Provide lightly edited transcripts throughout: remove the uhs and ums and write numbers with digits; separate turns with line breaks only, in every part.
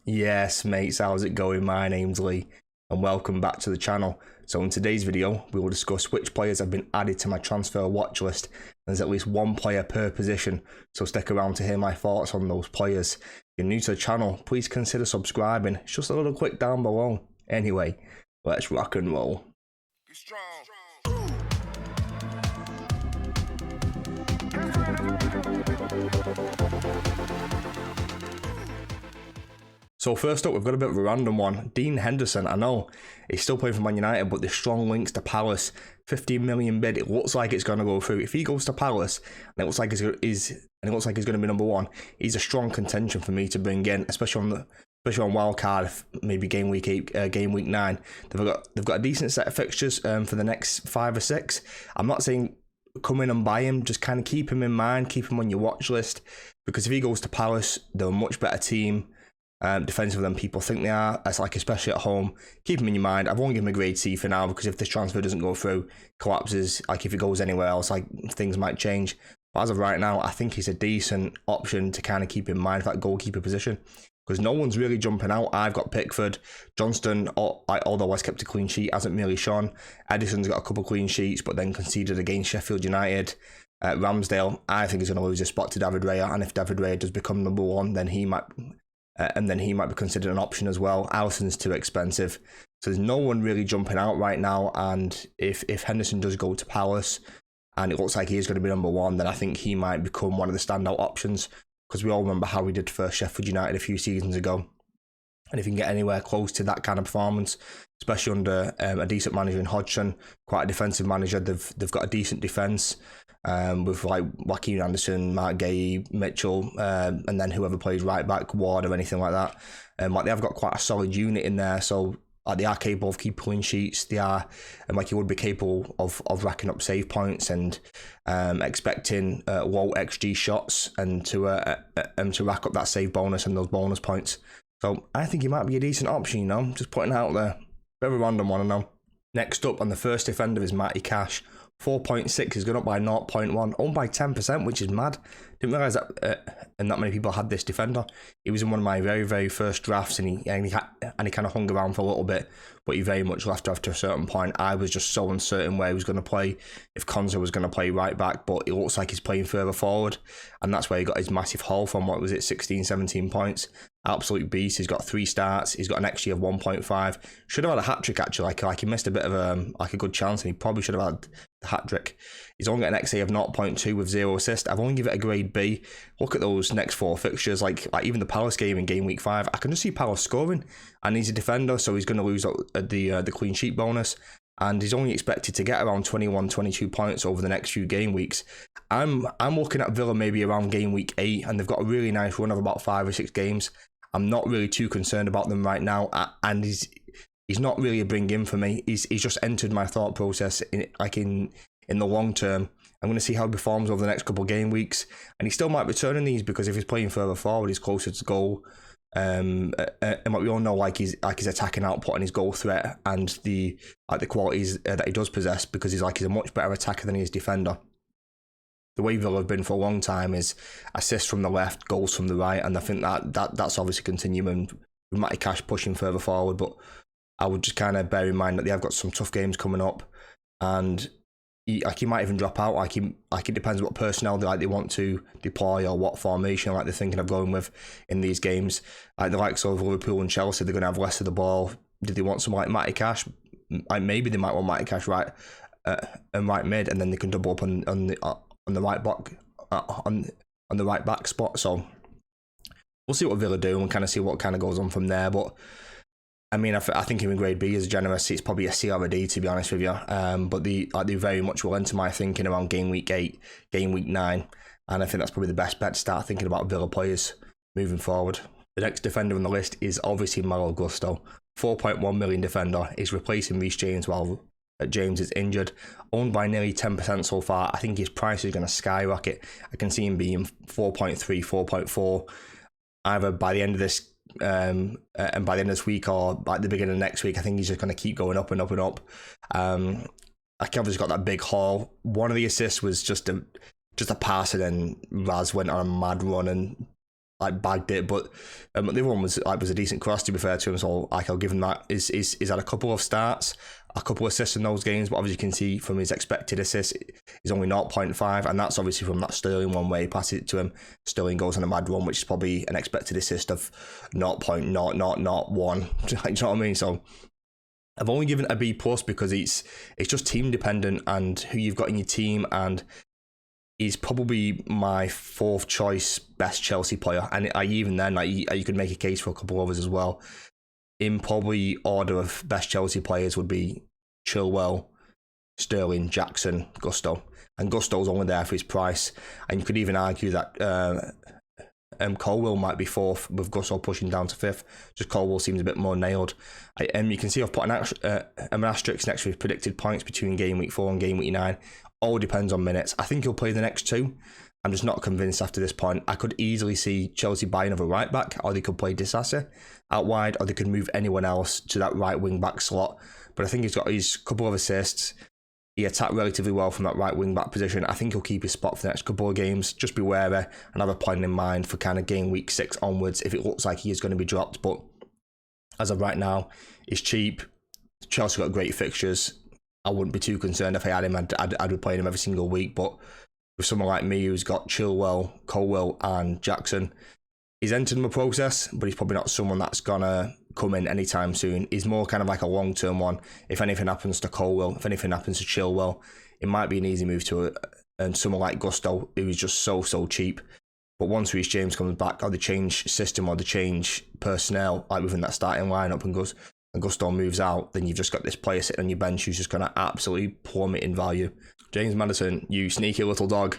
Yes, mates, how's it going? My name's Lee, and welcome back to the channel. So in today's video, we will discuss which players have been added to my transfer watch list. There's at least one player per position, so stick around to hear my thoughts on those players. If you're new to the channel, please consider subscribing. It's just a little click down below. Anyway, let's rock and roll. Be strong. So first up, we've got a bit of a random one. Dean Henderson, I know he's still playing for Man United, but the strong links to Palace, 15 million bid. It looks like it's going to go through. If he goes to Palace, and it looks like he's going to be number one, he's a strong contention for me to bring in, especially on wildcard, maybe game week 8, game week 9. They've got a decent set of fixtures for the next 5 or 6. I'm not saying come in and buy him, just kind of keep him in mind, keep him on your watch list, because if he goes to Palace, they're a much better team. Defensive than people think they are. That's like, especially at home. Keep him in your mind. I've only given him a grade C for now, because if this transfer doesn't go through, collapses, like if it goes anywhere else, like things might change. But as of right now, I think he's a decent option to kind of keep in mind for that goalkeeper position, because no one's really jumping out. I've got Pickford. Johnston, although has kept a clean sheet, hasn't really shone. Edison's got a couple clean sheets, but then conceded against Sheffield United. Ramsdale, I think he's going to lose his spot to David Raya, and if David Raya does become number one, then he might be considered an option as well. Alisson's too expensive. So there's no one really jumping out right now. And if Henderson does go to Palace, and it looks like he is going to be number one, then I think he might become one of the standout options, because we all remember how he did for Sheffield United a few seasons ago. And if you can get anywhere close to that kind of performance, especially under a decent manager in Hodgson, quite a defensive manager, they've got a decent defence. With like Joaquin Anderson, Mark Gay, Mitchell, and then whoever plays right back, Ward or anything like that. Like they have got quite a solid unit in there, so like they are capable of keeping clean sheets. They are, like you would be capable of racking up save points and expecting low XG shots and to rack up that save bonus and those bonus points. So I think he might be a decent option. You know, just putting it out there. Bit of a random one, I know. Next up on the first defender is Marty Cash. 4.6 is going up by 0.1, owned by 10%, which is mad. Didn't realise that and that many people had this defender. He was in one of my very, very first drafts, and he kind of hung around for a little bit, but he very much left after a certain point. I was just so uncertain where he was going to play, if Konza was going to play right back, but it looks like he's playing further forward, and that's where he got his massive haul from. What was it, 16, 17 points? Absolute beast. He's got 3 starts. He's got an XG of 1.5. Should have had a hat trick actually. Like he missed a bit of a good chance, and he probably should have had the hat trick. He's only got an XA of 0.2 with 0 assist. I've only given it a grade B. Look at those next 4 fixtures, like even the Palace game in game week 5. I can just see Palace scoring, and he's a defender, so he's going to lose the clean sheet bonus. And he's only expected to get around 21, 22 points over the next few game weeks. I'm looking at Villa maybe around game week 8, and they've got a really nice run of about 5 or 6 games. I'm not really too concerned about them right now, and he's not really a bring in for me. He's just entered my thought process in the long term. I'm going to see how he performs over the next couple of game weeks, and he still might return in these, because if he's playing further forward, he's closer to goal. And what we all know, like his attacking output and his goal threat, and the qualities that he does possess, because he's a much better attacker than he is defender. The way Villa have been for a long time is assists from the left, goals from the right, and I think that's obviously continuing with Matty Cash pushing further forward. But I would just kind of bear in mind that they have got some tough games coming up, and he might even drop out. Like it depends what personnel they want to deploy, or what formation they're thinking of going with in these games. Like the likes of Liverpool and Chelsea, they're going to have less of the ball. Did they want some like Matty Cash? Maybe they might want Matty Cash right and right mid, and then they can double up on the right back on the right back spot. So we'll see what Villa do and kind of see what kind of goes on from there. But I mean, I think him in grade B is generous. It's probably a C or a D, to be honest with you. But they very much will enter my thinking around game week 8, game week 9, and I think that's probably the best bet to start thinking about Villa players moving forward. The next defender on the list is obviously Augusto. 4.1 million defender. He's replacing Reece James while James is injured. Owned by nearly 10% so far. I think his price is going to skyrocket. I can see him being 4.3, 4.4, either by the end of this and by the end of this week or by the beginning of next week. I think he's just going to keep going up and up and up. Like obviously got that big haul. One of the assists was just a pass, and then Raz went on a mad run and like bagged it, but the other one was a decent cross, to be fair to him, so like I'll give him that. He's had a couple of starts, a couple of assists in those games, but obviously you can see from his expected assists, he's only 0.5, and that's obviously from that Sterling one where he passes it to him. Sterling goes on a mad run, which is probably an expected assist of 0.0001. Do you know what I mean? So I've only given it a B+ because it's just team dependent and who you've got in your team, and he's probably my 4th choice best Chelsea player, and even then, like, you could make a case for a couple others as well. In probably order of best Chelsea players would be Chilwell, Sterling, Jackson, Gusto, and Gusto's only there for his price, and you could even argue that Colwell might be 4th with Gusto pushing down to 5th. Just Colwell seems a bit more nailed. You can see I've put an asterisk next to his predicted points between game week 4 and game week 9. All depends on minutes. I think he'll play the next 2. I'm just not convinced after this point. I could easily see Chelsea buy another right back, or they could play Disasi out wide, or they could move anyone else to that right wing back slot. But I think he's got his couple of assists. He attacked relatively well from that right wing back position. I think he'll keep his spot for the next couple of games. Just be wary and have a plan in mind for kind of game week 6 onwards if it looks like he is going to be dropped. But as of right now, he's cheap. Chelsea got great fixtures. I wouldn't be too concerned if I had him. I'd be playing him every single week. But with someone like me who's got Chilwell, Colwell and Jackson, he's entered my process, but he's probably not someone that's going to come in anytime soon. He's more kind of like a long-term one. If anything happens to Colwell, if anything happens to Chilwell, it might be an easy move to it. And someone like Gusto, who is just so cheap. But once Reece James comes back, or they change system, or they change personnel, like within that starting lineup, and Gusto moves out, then you've just got this player sitting on your bench who's just going to absolutely plummet in value. James Madison, you sneaky little dog.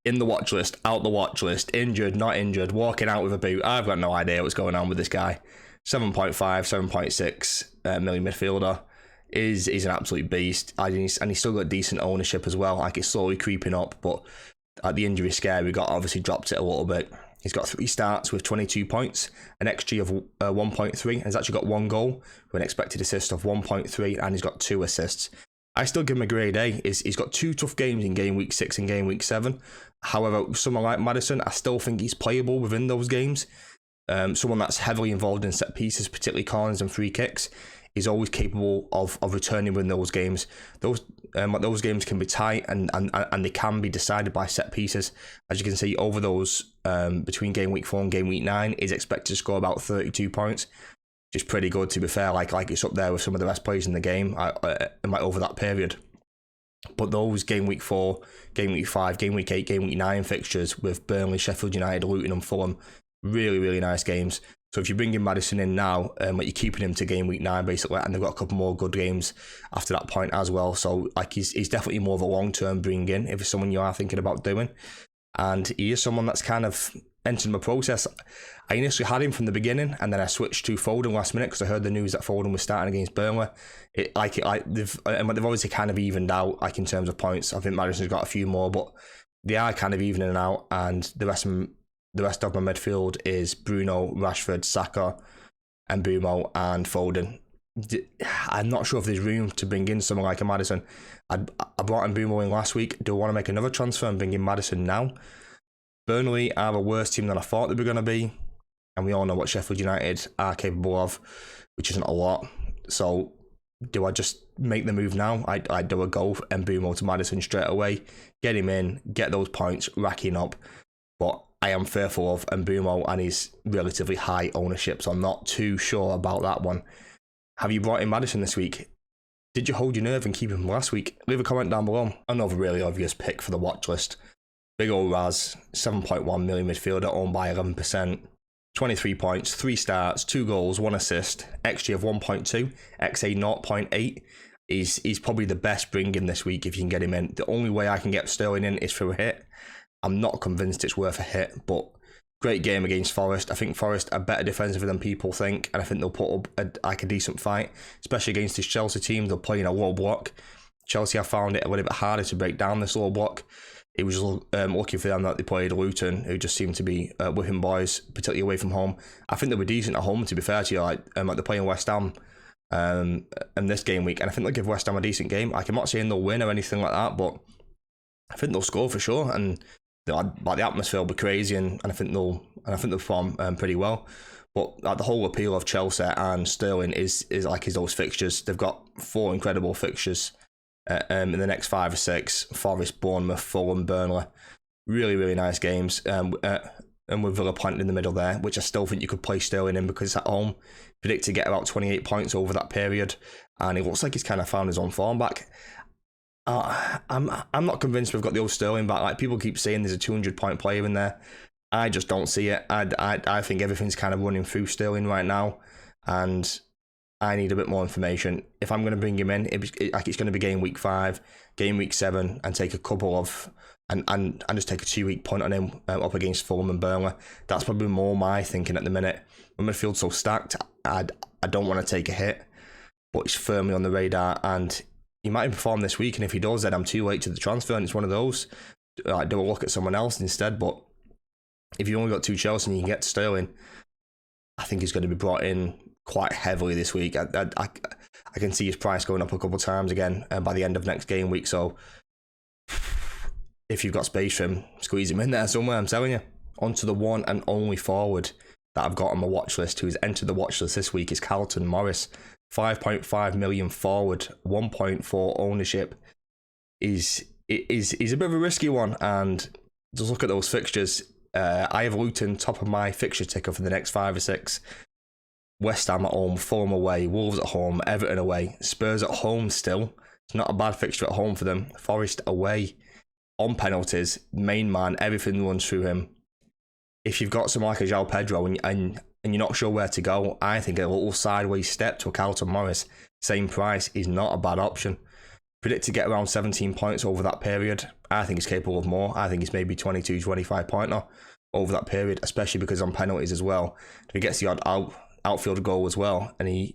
In the watch list, out the watch list, injured, not injured, walking out with a boot. I've got no idea what's going on with this guy. 7.5, 7.6 million midfielder. He's an absolute beast. And he's still got decent ownership as well. Like, it's slowly creeping up, but at the injury scare, we got obviously dropped it a little bit. He's got 3 starts with 22 points, an XG of 1.3, and he's actually got 1 goal with an expected assist of 1.3, and he's got 2 assists. I still give him a grade A. He's got 2 tough games in game week 6 and game week 7. However, someone like Madison, I still think he's playable within those games. Someone that's heavily involved in set pieces, particularly corners and free kicks, is always capable of returning within those games. Those games can be tight and they can be decided by set pieces. As you can see, over those between game week 4 and game week 9, he's expected to score about 32 points. Which is pretty good, to be fair. Like it's up there with some of the best players in the game over that period. But those game week 4, game week 5, game week 8, game week 9 fixtures with Burnley, Sheffield United, Luton and Fulham, really nice games. So if you bring in Madison in now, you're keeping him to game week 9 basically, and they've got a couple more good games after that point as well. So like he's definitely more of a long-term bring in if it's someone you are thinking about doing. And he is someone that's kind of entered my process. I initially had him from the beginning, and then I switched to Foden last minute because I heard the news that Foden was starting against Burnley. They've obviously kind of evened out, like in terms of points. I think Madison's got a few more, but they are kind of evening out. And the rest of my midfield is Bruno, Rashford, Saka, and Mbeumo and Foden. I'm not sure if there's room to bring in someone like a Madison. I brought Mbeumo in last week. Do I want to make another transfer and bring in Madison now? Burnley are a worse team than I thought they were going to be, and we all know what Sheffield United are capable of, which isn't a lot. So do I just make the move now? I do a go and Mbeumo to Madison straight away, get him in, get those points racking up. But I am fearful of Mbeumo and his relatively high ownership, so I'm not too sure about that one. Have you brought in Madison this week? Did you hold your nerve and keep him last week? Leave a comment down below. Another really obvious pick for the watch list. Big old Raz, 7.1 million midfielder, owned by 11%. 23 points, 3 starts, 2 goals, 1 assist, XG of 1.2, XA 0.8. He's probably the best bring in this week if you can get him in. The only way I can get Sterling in is through a hit. I'm not convinced it's worth a hit, but great game against Forest. I think Forest are better defensively than people think, and I think they'll put up a decent fight, especially against this Chelsea team. They'll play in a low block. Chelsea have found it a little bit harder to break down this low block. It was lucky for them that they played Luton, who just seemed to be whipping boys, particularly away from home. I think they were decent at home, to be fair to you. Like they're playing West Ham in this game week, and I think they'll give West Ham a decent game. Like, I'm not saying they'll win or anything like that, but I think they'll score for sure. And like the atmosphere will be crazy, and I think they'll perform pretty well. But like, the whole appeal of Chelsea and Sterling is those fixtures. They've got 4 incredible fixtures in the next 5 or 6: Forest, Bournemouth, Fulham, Burnley. Really, really nice games. And with Villa planted in the middle there, which I still think you could play Sterling in because it's at home. Predict to get about 28 points over that period, and it looks like he's kind of found his own form back. I'm not convinced we've got the old Sterling back. Like, people keep saying there's a 200-point player in there. I just don't see it. I think everything's kind of running through Sterling right now, and I need a bit more information. If I'm going to bring him in, it's going to be game week 5, game week 7, and take a couple of and just take a 2-week punt on him up against Fulham and Burnley. That's probably more my thinking at the minute. When midfield's so stacked, I don't want to take a hit, but it's firmly on the radar, and he might perform this week. And if he does, then I'm too late to the transfer, and it's one of those. Do a look at someone else instead. But if you only got 2 Chelsea and you can get Sterling, I think he's going to be brought in quite heavily this week. I can see his price going up a couple of times again by the end of next game week. So if you've got space for him, squeeze him in there somewhere, I'm telling you. On to the one and only forward that I've got on my watch list, who's entered the watch list this week, is Carlton Morris. 5.5 million forward, 1.4 ownership. He's a bit of a risky one, and just look at those fixtures. I have Luton top of my fixture ticker for the next 5 or 6. West Ham at home, Fulham away, Wolves at home, Everton away, Spurs at home still. It's not a bad fixture at home for them. Forest away, on penalties, main man, everything runs through him. If you've got someone like a João Pedro and you're not sure where to go, I think a little sideways step to a Carlton Morris, same price, is not a bad option. Predict to get around 17 points over that period. I think he's capable of more. I think he's maybe 22, 25 pointer over that period, especially because on penalties as well. If he gets the odd outfield goal as well, and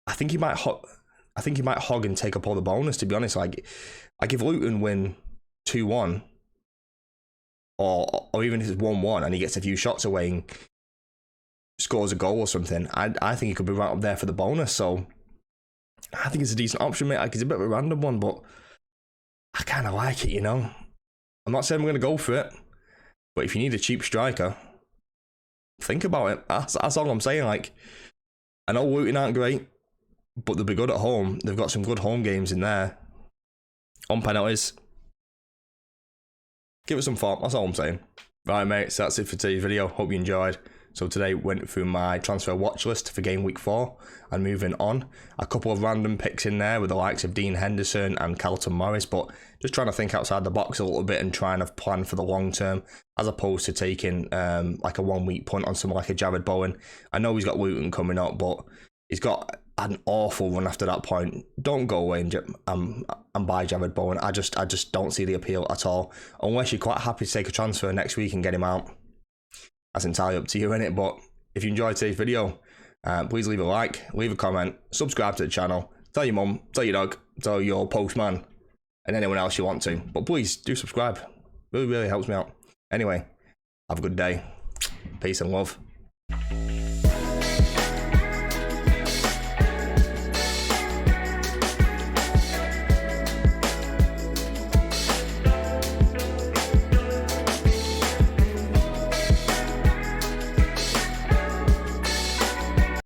I think he might hog and take up all the bonus, to be honest. Like, if Luton win 2-1, or even if it's 1-1 and he gets a few shots away and scores a goal or something, I think he could be right up there for the bonus. So I think it's a decent option, mate. Like, it's a bit of a random one, but I kind of like it, you know. I'm not saying I'm going to go for it, but if you need a cheap striker, think about it. That's all I'm saying. Like, I know Luton aren't great, but they'll be good at home. They've got some good home games in there. On penalties, give it some thought. That's all I'm saying. Right, mate, so that's it for today's video. Hope you enjoyed. So today went through my transfer watch list for game week 4 and moving on. A couple of random picks in there with the likes of Dean Henderson and Carlton Morris, but just trying to think outside the box a little bit and trying to plan for the long term, as opposed to taking like a 1-week punt on someone like a Jared Bowen. I know he's got Luton coming up, but he's got an awful run after that point. Don't go away and buy Jared Bowen. I just don't see the appeal at all, unless you're quite happy to take a transfer next week and get him out. That's entirely up to you, innit? But if you enjoyed today's video, please leave a like, leave a comment, subscribe to the channel, tell your mum, tell your dog, tell your postman, and anyone else you want to. But please do subscribe. Really, really helps me out. Anyway, have a good day. Peace and love.